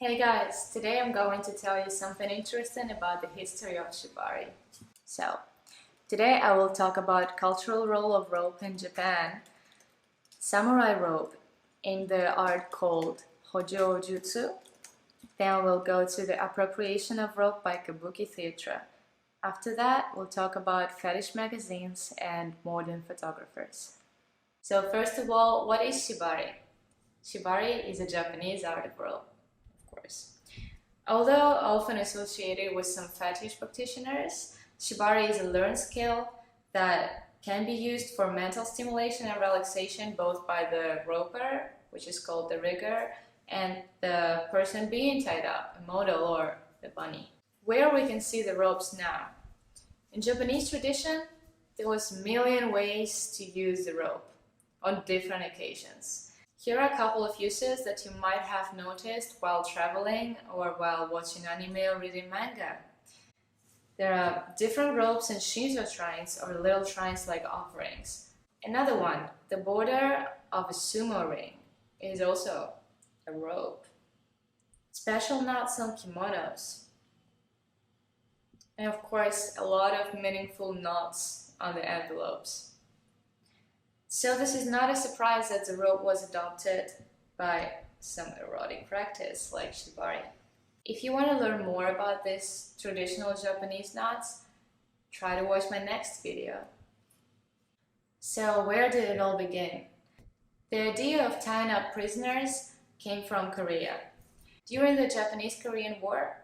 Hey guys, today I'm going to tell you something interesting about the history of Shibari. So, today I will talk about cultural role of rope in Japan, samurai rope in the art called Hojoujutsu. Then we'll go to the appropriation of rope by Kabuki theatre. After that, we'll talk about fetish magazines and modern photographers. So first of all, what is Shibari? Shibari is a Japanese art of rope. Although often associated with some fetish practitioners, Shibari is a learned skill that can be used for mental stimulation and relaxation both by the roper, which is called the rigger, and the person being tied up, a model or the bunny. Where we can see the ropes now. In Japanese tradition, there was a million ways to use the rope on different occasions. Here are a couple of uses that you might have noticed while traveling or while watching anime or reading manga. There are different ropes in Shinto shrines or little shrines like offerings. Another one, the border of a sumo ring, is also a rope. Special knots on kimonos. And of course, a lot of meaningful knots on the envelopes. So this is not a surprise that the rope was adopted by some erotic practice like Shibari. If you want to learn more about these traditional Japanese knots, try to watch my next video. So where did it all begin? The idea of tying up prisoners came from Korea. During the Japanese-Korean War,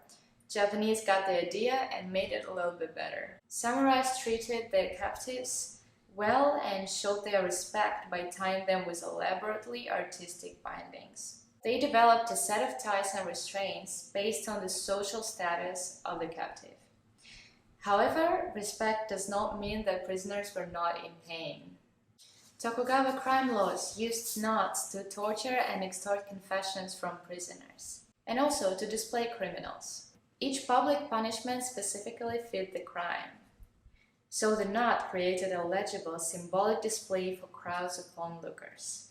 Japanese got the idea and made it a little bit better. Samurais treated their captives well and showed their respect by tying them with elaborately artistic bindings. They developed a set of ties and restraints based on the social status of the captive. However, respect does not mean that prisoners were not in pain. Tokugawa crime laws used knots to torture and extort confessions from prisoners, and also to display criminals. Each public punishment specifically fit the crime. So the knot created a legible, symbolic display for crowds of onlookers.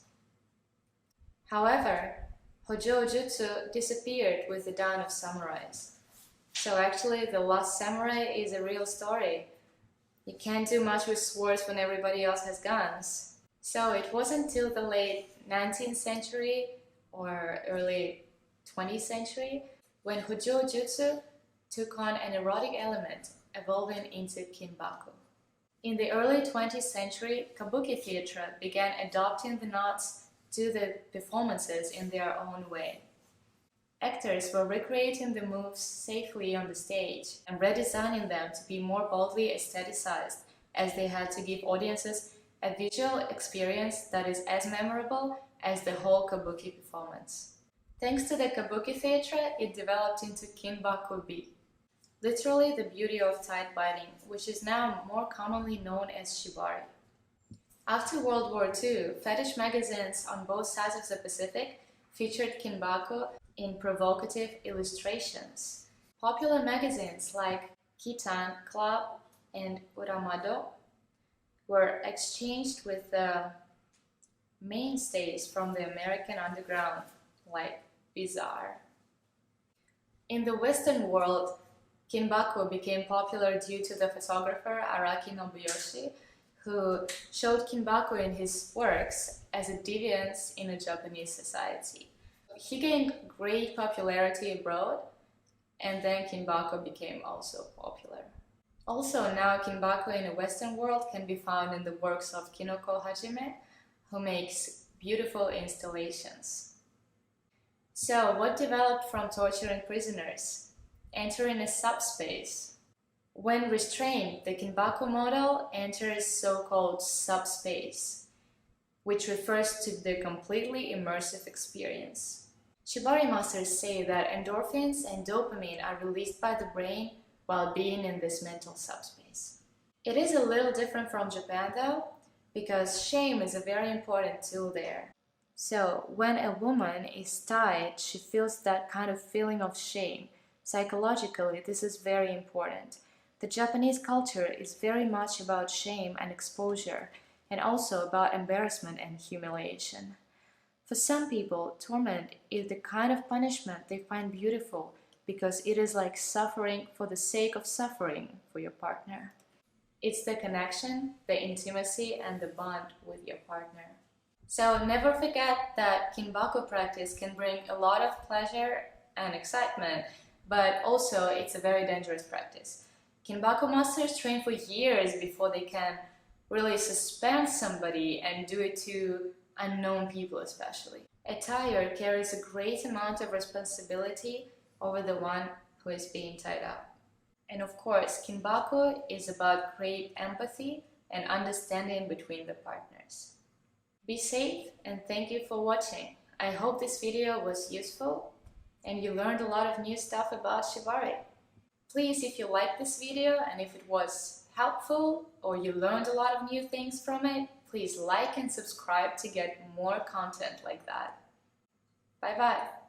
However, Hojoujutsu disappeared with the dawn of samurais. So actually, The Last Samurai is a real story. You can't do much with swords when everybody else has guns. So it wasn't until the late 19th century or early 20th century when Hojoujutsu took on an erotic element, evolving into Kinbaku. In the early 20th century, Kabuki theatre began adopting the knots to the performances in their own way. Actors were recreating the moves safely on the stage and redesigning them to be more boldly aestheticized, as they had to give audiences a visual experience that is as memorable as the whole Kabuki performance. Thanks to the Kabuki theatre, it developed into kinbakubi, literally the beauty of tight binding, which is now more commonly known as Shibari. After World War II, fetish magazines on both sides of the Pacific featured Kinbaku in provocative illustrations. Popular magazines like Kitan Club and Uramado were exchanged with the mainstays from the American underground like Bizarre. In the Western world, Kinbaku became popular due to the photographer Araki Nobuyoshi, who showed Kinbaku in his works as a deviance in a Japanese society. He gained great popularity abroad, and then Kinbaku became also popular. Also now Kinbaku in the Western world can be found in the works of Kinoko Hajime, who makes beautiful installations. So what developed from torturing prisoners? Entering a subspace. When restrained, the Kinbaku model enters so-called subspace, which refers to the completely immersive experience. Shibari masters say that endorphins and dopamine are released by the brain while being in this mental subspace. It is a little different from Japan though, because shame is a very important tool there. So when a woman is tied, she feels that kind of feeling of shame. Psychologically, this is very important. The Japanese culture is very much about shame and exposure, and also about embarrassment and humiliation. For some people, torment is the kind of punishment they find beautiful because it is like suffering for the sake of suffering for your partner. It's the connection, the intimacy, and the bond with your partner. So never forget that Kinbaku practice can bring a lot of pleasure and excitement, but also it's a very dangerous practice. Kinbaku masters train for years before they can really suspend somebody and do it to unknown people especially. A tier carries a great amount of responsibility over the one who is being tied up. And of course, Kinbaku is about great empathy and understanding between the partners. Be safe and thank you for watching. I hope this video was useful and you learned a lot of new stuff about Shibari. Please, if you liked this video and if it was helpful or you learned a lot of new things from it, please like and subscribe to get more content like that. Bye bye!